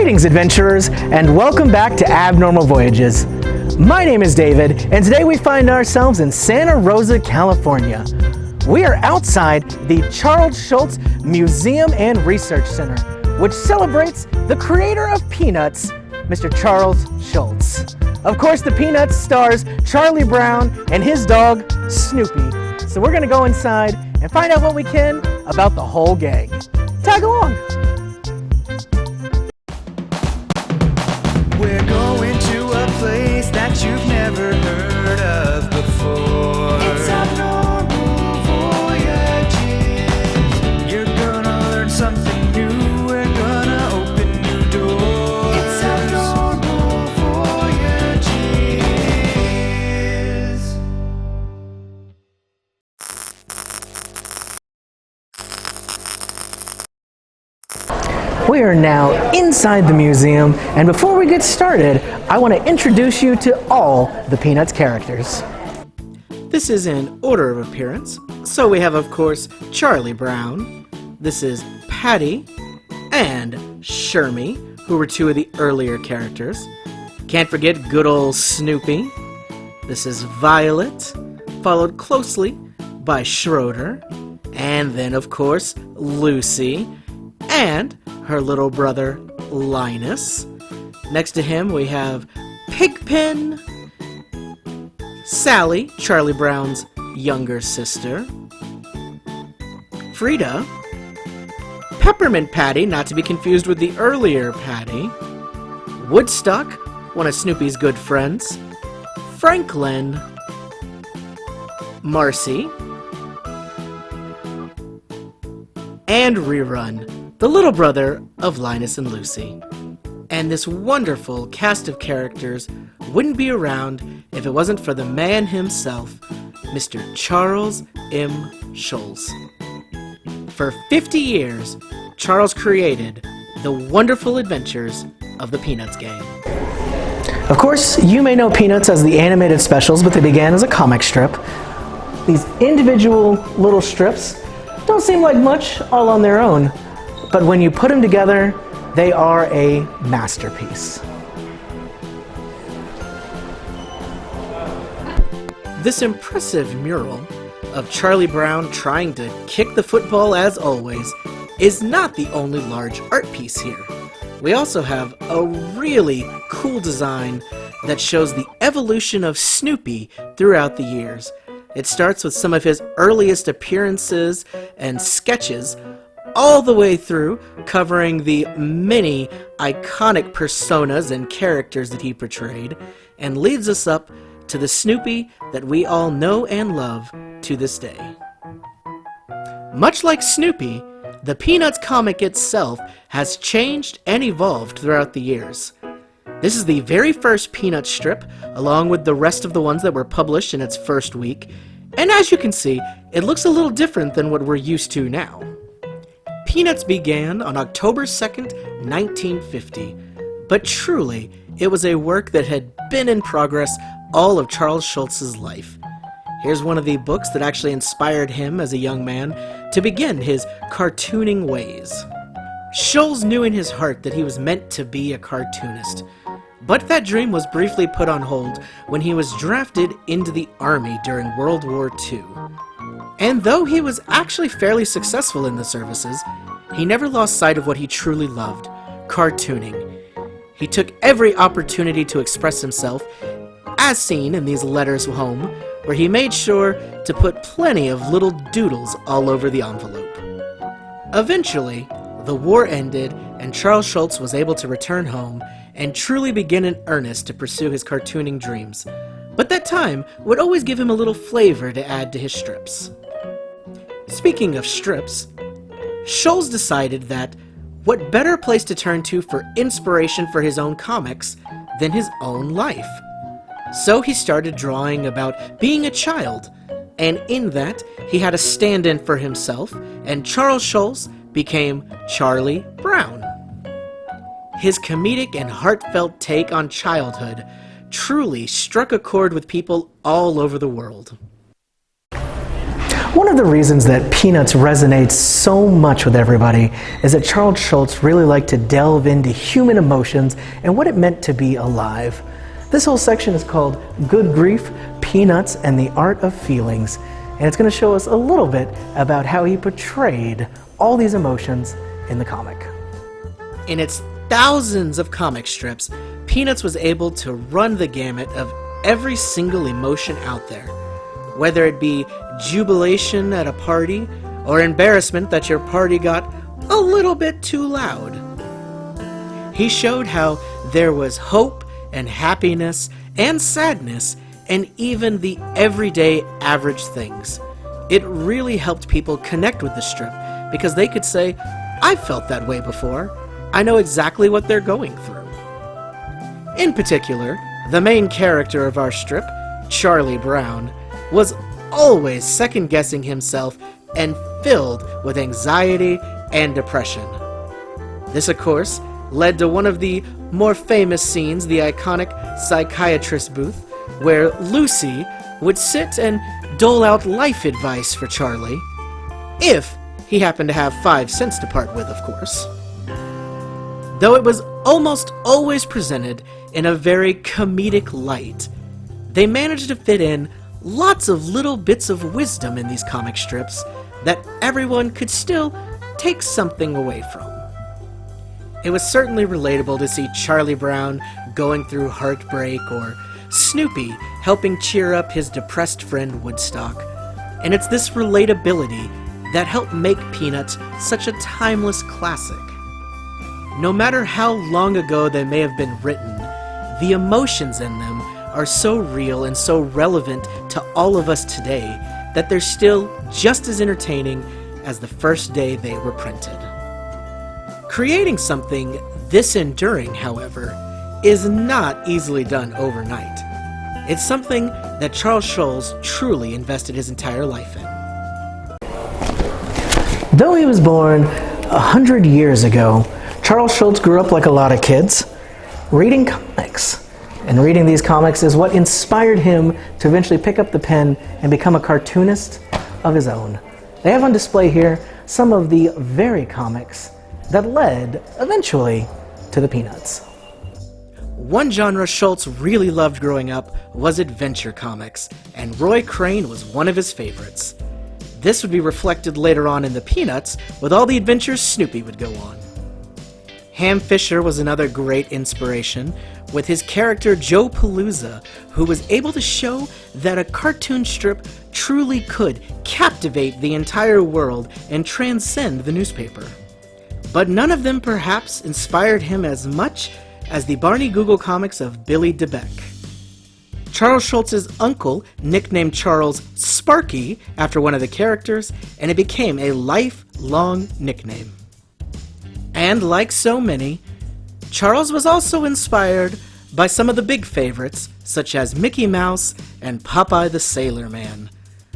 Greetings, adventurers, and welcome back to Abnormal Voyages. My name is David, and today we find ourselves in Santa Rosa, California. We are outside the Charles Schulz Museum and Research Center, which celebrates the creator of Peanuts, Mr. Charles Schulz. Of course, the Peanuts stars Charlie Brown and his dog, Snoopy. So we're gonna go inside and find out what we can about the whole gang. Tag along. We're going to a place that you've never heard of before. It's Abnormal Voyages. You're gonna learn something new. We're gonna open new doors. It's Abnormal Voyages. We are now inside the museum, and before we get started, I want to introduce you to all the Peanuts characters. This is in order of appearance. So we have, of course, Charlie Brown. This is Patty and Shermie, who were two of the earlier characters. Can't forget good old Snoopy. This is Violet, followed closely by Schroeder, and then, of course, Lucy, and her little brother, Linus. Next to him, we have Pigpen, Sally, Charlie Brown's younger sister, Frida, Peppermint Patty, not to be confused with the earlier Patty, Woodstock, one of Snoopy's good friends, Franklin, Marcy, and Rerun, the little brother of Linus and Lucy. And this wonderful cast of characters wouldn't be around if it wasn't for the man himself, Mr. Charles M. Schulz. For 50 years, Charles created the wonderful adventures of the Peanuts gang. Of course, you may know Peanuts as the animated specials, but they began as a comic strip. These individual little strips don't seem like much all on their own, but when you put them together, they are a masterpiece. This impressive mural of Charlie Brown trying to kick the football as always is not the only large art piece here. We also have a really cool design that shows the evolution of Snoopy throughout the years. It starts with some of his earliest appearances and sketches, all the way through covering the many iconic personas and characters that he portrayed, and leads us up to the Snoopy that we all know and love to this day. Much like Snoopy, the Peanuts comic itself has changed and evolved throughout the years. This is the very first Peanuts strip, along with the rest of the ones that were published in its first week, and as you can see, it looks a little different than what we're used to now. Peanuts began on October 2nd, 1950, but truly, it was a work that had been in progress all of Charles Schulz's life. Here's one of the books that actually inspired him as a young man to begin his cartooning ways. Schulz knew in his heart that he was meant to be a cartoonist, but that dream was briefly put on hold when he was drafted into the Army during World War II. And though he was actually fairly successful in the services, he never lost sight of what he truly loved, cartooning. He took every opportunity to express himself, as seen in these letters home, where he made sure to put plenty of little doodles all over the envelope. Eventually, the war ended and Charles Schulz was able to return home and truly begin in earnest to pursue his cartooning dreams. But that time would always give him a little flavor to add to his strips. Speaking of strips, Schulz decided that what better place to turn to for inspiration for his own comics than his own life. So he started drawing about being a child, and in that he had a stand-in for himself, and Charles Schulz became Charlie Brown. His comedic and heartfelt take on childhood truly struck a chord with people all over the world. One of the reasons that Peanuts resonates so much with everybody is that Charles Schulz really liked to delve into human emotions and what it meant to be alive. This whole section is called Good Grief, Peanuts, and the Art of Feelings, and it's going to show us a little bit about how he portrayed all these emotions in the comic. In its thousands of comic strips, Peanuts was able to run the gamut of every single emotion out there, whether it be jubilation at a party or embarrassment that your party got a little bit too loud. He showed how there was hope and happiness and sadness and even the everyday average things. It really helped people connect with the strip because they could say, "I felt that way before. I know exactly what they're going through." In particular, the main character of our strip, Charlie Brown, was always second-guessing himself and filled with anxiety and depression. This, of course, led to one of the more famous scenes, the iconic psychiatrist booth, where Lucy would sit and dole out life advice for Charlie, if he happened to have 5 cents to part with, of course. Though it was almost always presented in a very comedic light, they managed to fit in lots of little bits of wisdom in these comic strips that everyone could still take something away from. It was certainly relatable to see Charlie Brown going through heartbreak or Snoopy helping cheer up his depressed friend Woodstock, and it's this relatability that helped make Peanuts such a timeless classic. No matter how long ago they may have been written, the emotions in them are so real and so relevant to all of us today that they're still just as entertaining as the first day they were printed. Creating something this enduring, however, is not easily done overnight. It's something that Charles Schulz truly invested his entire life in. Though he was born 100 years ago, Charles Schulz grew up like a lot of kids, reading comics. And reading these comics is what inspired him to eventually pick up the pen and become a cartoonist of his own. They have on display here some of the very comics that led, eventually, to the Peanuts. One genre Schulz really loved growing up was adventure comics, and Roy Crane was one of his favorites. This would be reflected later on in the Peanuts with all the adventures Snoopy would go on. Ham Fisher was another great inspiration, with his character Joe Palooza, who was able to show that a cartoon strip truly could captivate the entire world and transcend the newspaper. But none of them perhaps inspired him as much as the Barney Google comics of Billy DeBeck. Charles Schulz's uncle nicknamed Charles Sparky after one of the characters, and it became a lifelong nickname. And like so many, Charles was also inspired by some of the big favorites, such as Mickey Mouse and Popeye the Sailor Man.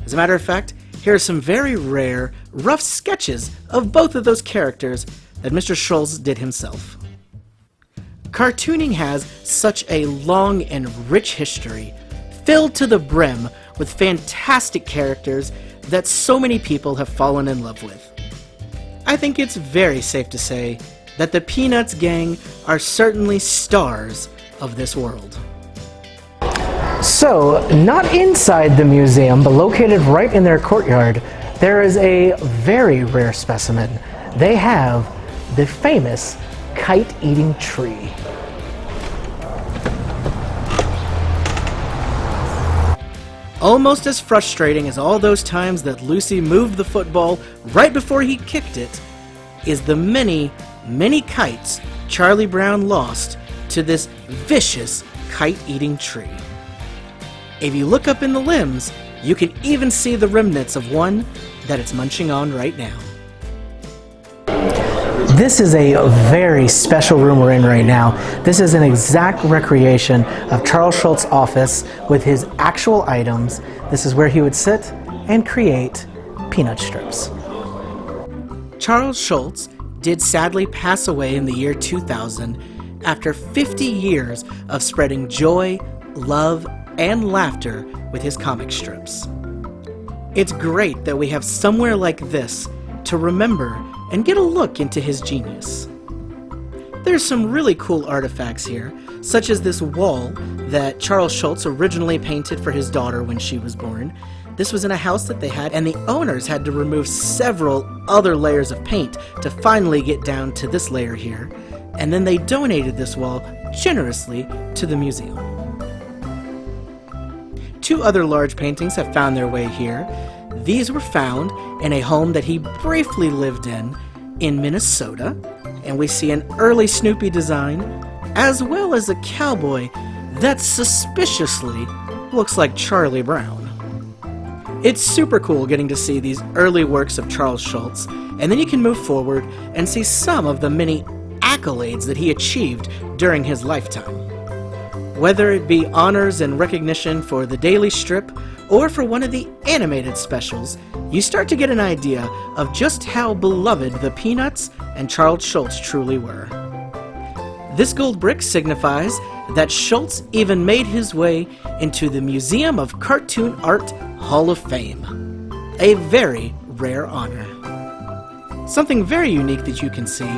As a matter of fact, here are some very rare, rough sketches of both of those characters that Mr. Schulz did himself. Cartooning has such a long and rich history, filled to the brim with fantastic characters that so many people have fallen in love with. I think it's very safe to say that the Peanuts gang are certainly stars of this world. So, not inside the museum, but located right in their courtyard, there is a very rare specimen. They have the famous kite-eating tree. Almost as frustrating as all those times that Lucy moved the football right before he kicked it, is the many, many kites Charlie Brown lost to this vicious kite-eating tree. If you look up in the limbs, you can even see the remnants of one that it's munching on right now. This is a very special room we're in right now. This is an exact recreation of Charles Schulz's office with his actual items. This is where he would sit and create peanut strips. Charles Schulz did sadly pass away in the year 2000 after 50 years of spreading joy, love, and laughter with his comic strips. It's great that we have somewhere like this to remember and get a look into his genius. There's some really cool artifacts here, such as this wall that Charles Schulz originally painted for his daughter when she was born. This was in a house that they had, and the owners had to remove several other layers of paint to finally get down to this layer here, and then they donated this wall generously to the museum. Two other large paintings have found their way here. These were found in a home that he briefly lived in Minnesota, and we see an early Snoopy design, as well as a cowboy that suspiciously looks like Charlie Brown. It's super cool getting to see these early works of Charles Schulz, and then you can move forward and see some of the many accolades that he achieved during his lifetime. Whether it be honors and recognition for the daily strip or for one of the animated specials, you start to get an idea of just how beloved the Peanuts and Charles Schulz truly were. This gold brick signifies that Schulz even made his way into the Museum of Cartoon Art Hall of Fame, a very rare honor. Something very unique that you can see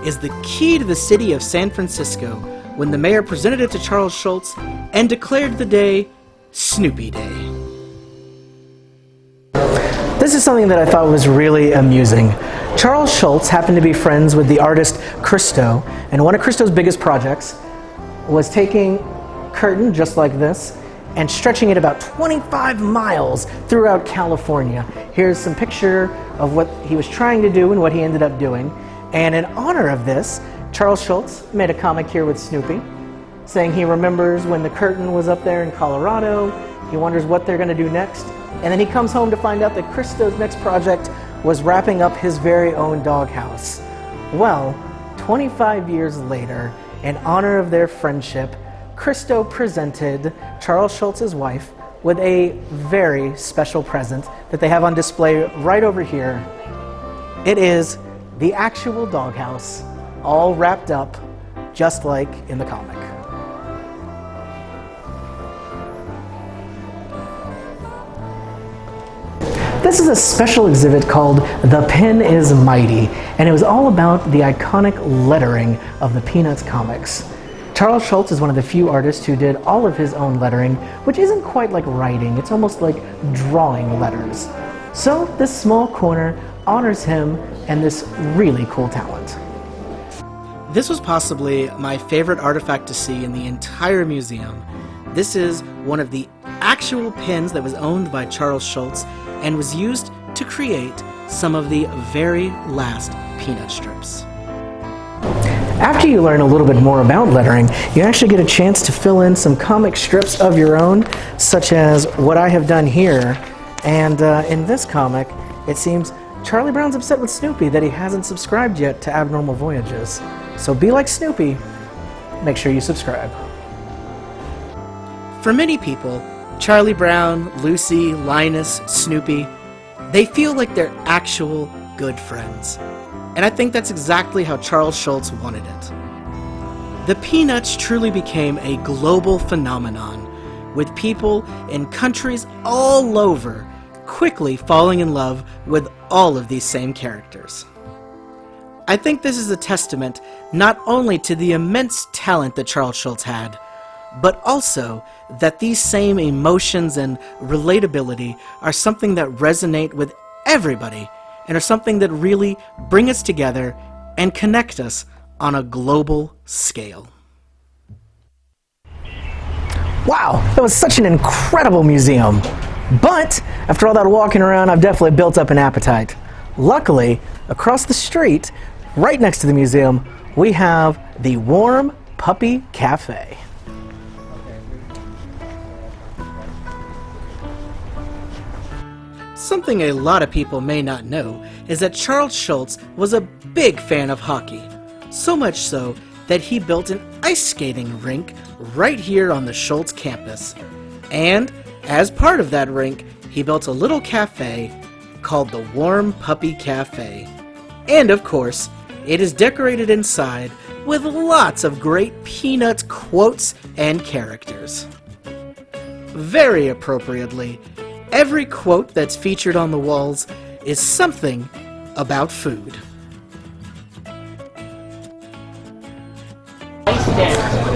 is the key to the city of San Francisco when the mayor presented it to Charles Schulz and declared the day Snoopy Day. This is something that I thought was really amusing. Charles Schulz happened to be friends with the artist Christo, and one of Christo's biggest projects was taking curtain just like this and stretching it about 25 miles throughout California. Here's some picture of what he was trying to do and what he ended up doing. And in honor of this, Charles Schulz made a comic here with Snoopy, saying he remembers when the curtain was up there in Colorado, he wonders what they're going to do next, and then he comes home to find out that Christo's next project was wrapping up his very own doghouse. Well, 25 years later, in honor of their friendship, Christo presented Charles Schulz's wife with a very special present that they have on display right over here. It is the actual doghouse, all wrapped up just like in the comic. This is a special exhibit called The Pen is Mighty, and it was all about the iconic lettering of the Peanuts comics. Charles Schulz is one of the few artists who did all of his own lettering, which isn't quite like writing, it's almost like drawing letters. So this small corner honors him and this really cool talent. This was possibly my favorite artifact to see in the entire museum. This is one of the actual pens that was owned by Charles Schulz and was used to create some of the very last Peanut strips. After you learn a little bit more about lettering, you actually get a chance to fill in some comic strips of your own, such as what I have done here. And in this comic, it seems Charlie Brown's upset with Snoopy that he hasn't subscribed yet to Abnormal Voyages. So be like Snoopy, make sure you subscribe. For many people, Charlie Brown, Lucy, Linus, Snoopy, they feel like they're actual good friends. And I think that's exactly how Charles Schulz wanted it. The Peanuts truly became a global phenomenon, with people in countries all over quickly falling in love with all of these same characters. I think this is a testament not only to the immense talent that Charles Schulz had, but also that these same emotions and relatability are something that resonate with everybody and are something that really bring us together and connect us on a global scale. Wow, that was such an incredible museum. But after all that walking around, I've definitely built up an appetite. Luckily, across the street, right next to the museum, we have the Warm Puppy Cafe. Something a lot of people may not know is that Charles Schulz was a big fan of hockey, so much so that he built an ice skating rink right here on the Schulz campus. And as part of that rink, he built a little cafe called the Warm Puppy Cafe. And of course, it is decorated inside with lots of great Peanuts quotes and characters. Very appropriately, every quote that's featured on the walls is something about food.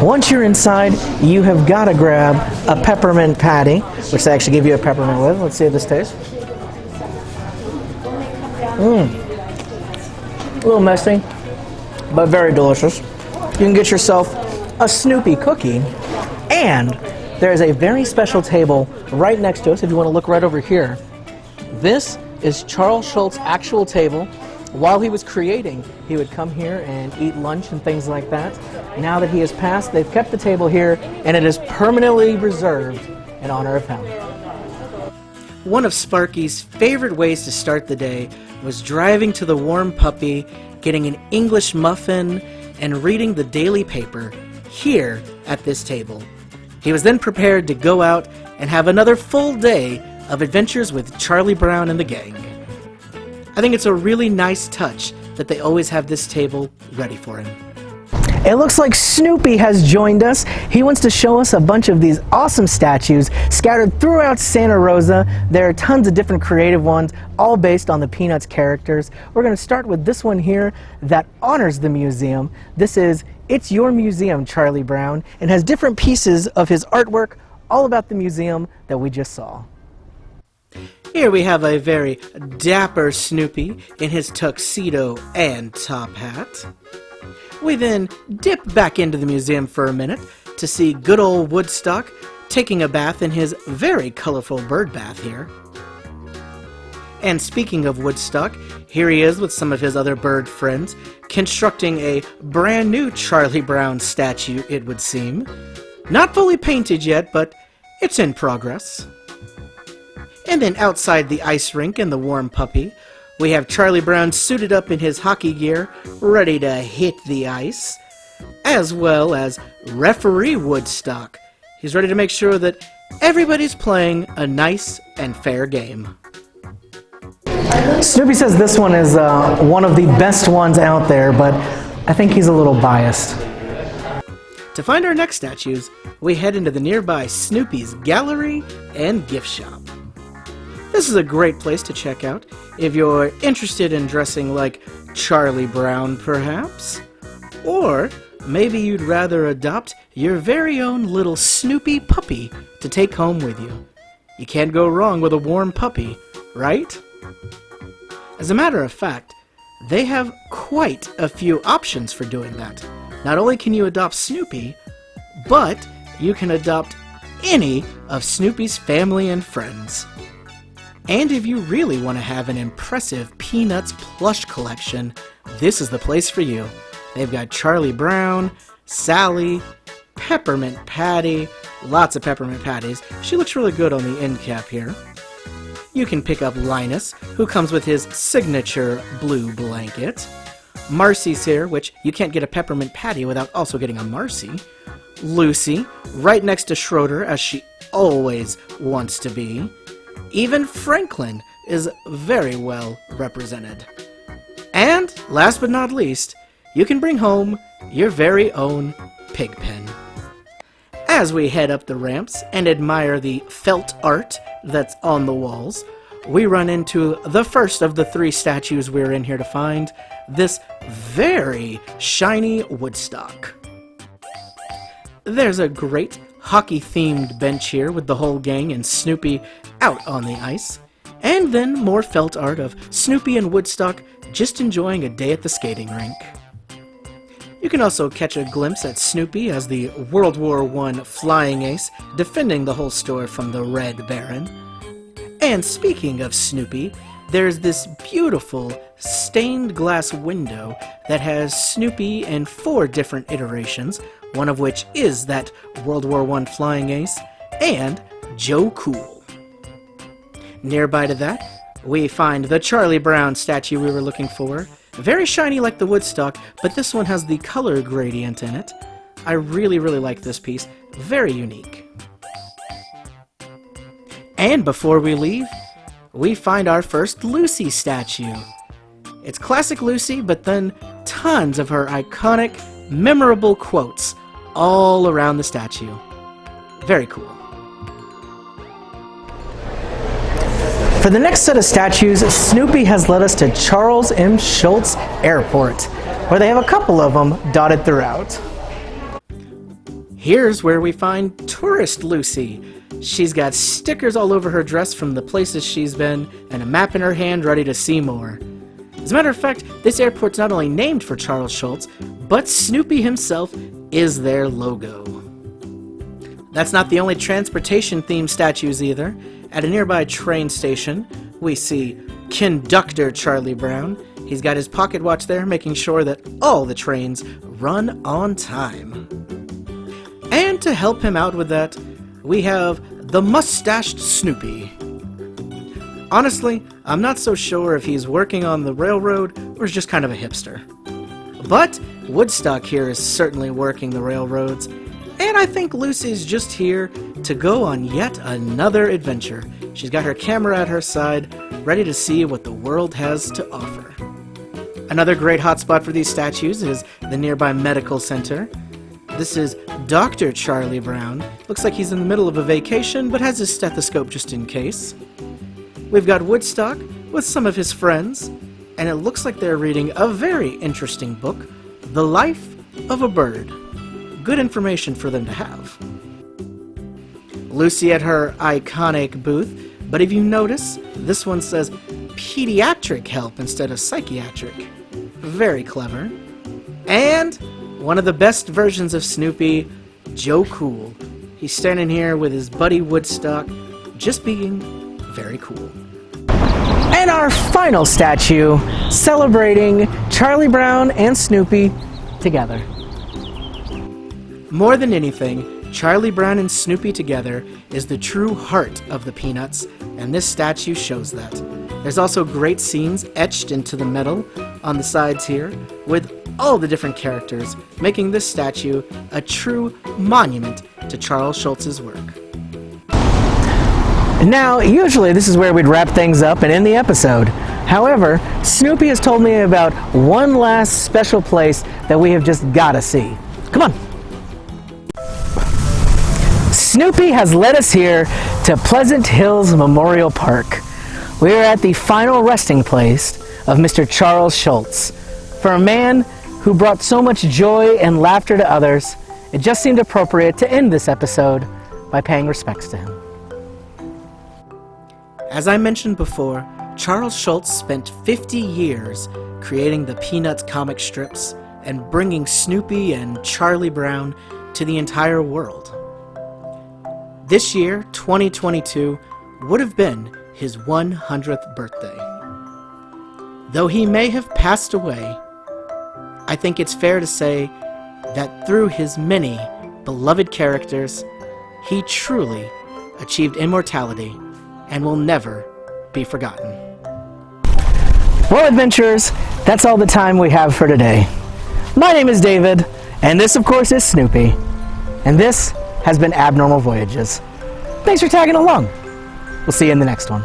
Once you're inside, you have got to grab a peppermint patty, which they actually give you a peppermint with. Let's see how this tastes. A little messy, but very delicious. You can get yourself a Snoopy cookie, and there's a very special table right next to us if you want to look right over here. This is Charles Schulz's actual table. While he was creating, he would come here and eat lunch and things like that. Now that he has passed, they've kept the table here, and it is permanently reserved in honor of him. One of Sparky's favorite ways to start the day was driving to the Warm Puppy, getting an English muffin, and reading the daily paper here at this table. He was then prepared to go out and have another full day of adventures with Charlie Brown and the gang. I think it's a really nice touch that they always have this table ready for him. It looks like Snoopy has joined us. He wants to show us a bunch of these awesome statues scattered throughout Santa Rosa. There are tons of different creative ones, all based on the Peanuts characters. We're going to start with this one here that honors the museum. This is It's Your Museum, Charlie Brown, and has different pieces of his artwork all about the museum that we just saw. Here we have a very dapper Snoopy in his tuxedo and top hat. We then dip back into the museum for a minute to see good old Woodstock taking a bath in his very colorful bird bath here. And speaking of Woodstock, here he is with some of his other bird friends, constructing a brand new Charlie Brown statue, it would seem. Not fully painted yet, but it's in progress. And then outside the ice rink and the Warm Puppy, we have Charlie Brown suited up in his hockey gear, ready to hit the ice, as well as referee Woodstock. He's ready to make sure that everybody's playing a nice and fair game. Snoopy says this one is one of the best ones out there, but I think he's a little biased. To find our next statues, we head into the nearby Snoopy's Gallery and Gift Shop. This is a great place to check out if you're interested in dressing like Charlie Brown, perhaps. Or maybe you'd rather adopt your very own little Snoopy puppy to take home with you. You can't go wrong with a warm puppy, right? As a matter of fact, they have quite a few options for doing that. Not only can you adopt Snoopy, but you can adopt any of Snoopy's family and friends. And if you really want to have an impressive Peanuts plush collection, this is the place for you. They've got Charlie Brown, Sally, Peppermint Patty, lots of Peppermint Patties. She looks really good on the end cap here. You can pick up Linus, who comes with his signature blue blanket. Marcy's here, which you can't get a Peppermint Patty without also getting a Marcy. Lucy, right next to Schroeder, as she always wants to be. Even Franklin is very well represented. And, last but not least, you can bring home your very own Pigpen. As we head up the ramps and admire the felt art that's on the walls, we run into the first of the three statues we're in here to find, this very shiny Woodstock. There's a great hockey-themed bench here with the whole gang and Snoopy out on the ice, and then more felt art of Snoopy and Woodstock just enjoying a day at the skating rink. You can also catch a glimpse at Snoopy as the World War I flying ace defending the whole store from the Red Baron. And speaking of Snoopy, there's this beautiful stained glass window that has Snoopy in 4 different iterations, one of which is that World War I flying ace, and Joe Cool. Nearby to that, we find the Charlie Brown statue we were looking for. Very shiny like the Woodstock, but this one has the color gradient in it. I really like this piece. Very unique. And before we leave, we find our first Lucy statue. It's classic Lucy, but then tons of her iconic, memorable quotes all around the statue. Very cool. For the next set of statues, Snoopy has led us to Charles M. Schulz Airport, where they have a couple of them dotted throughout. Here's where we find Tourist Lucy. She's got stickers all over her dress from the places she's been, and a map in her hand ready to see more. As a matter of fact, this airport's not only named for Charles Schulz, but Snoopy himself is their logo. That's not the only transportation-themed statues either. At a nearby train station, we see Conductor Charlie Brown. He's got his pocket watch there, making sure that all the trains run on time. And to help him out with that, we have the mustached Snoopy. Honestly, I'm not so sure if he's working on the railroad or is just kind of a hipster. But Woodstock here is certainly working the railroads, and I think Lucy's just here to go on yet another adventure. She's got her camera at her side, ready to see what the world has to offer. Another great hotspot for these statues is the nearby medical center. This is Dr. Charlie Brown. Looks like he's in the middle of a vacation, but has his stethoscope just in case. We've got Woodstock with some of his friends, and it looks like they're reading a very interesting book, The Life of a Bird. Good information for them to have. Lucy at her iconic booth, but if you notice, this one says pediatric help instead of psychiatric. Very clever. And one of the best versions of Snoopy, Joe Cool. He's standing here with his buddy Woodstock, just being very cool. And our final statue, celebrating Charlie Brown and Snoopy together. More than anything, Charlie Brown and Snoopy together is the true heart of the Peanuts, and this statue shows that. There's also great scenes etched into the metal on the sides here, with all the different characters, making this statue a true monument to Charles Schulz's work. Now, usually this is where we'd wrap things up and end the episode. However, Snoopy has told me about one last special place that we have just gotta see. Come on. Snoopy has led us here to Pleasant Hills Memorial Park. We are at the final resting place of Mr. Charles Schulz. For a man who brought so much joy and laughter to others, it just seemed appropriate to end this episode by paying respects to him. As I mentioned before, Charles Schulz spent 50 years creating the Peanuts comic strips and bringing Snoopy and Charlie Brown to the entire world. This year, 2022, would have been his 100th birthday. Though he may have passed away, I think it's fair to say that through his many beloved characters, he truly achieved immortality and will never be forgotten. Well, adventurers, that's all the time we have for today. My name is David, and this, of course, is Snoopy. And this has been Abnormal Voyages. Thanks for tagging along. We'll see you in the next one.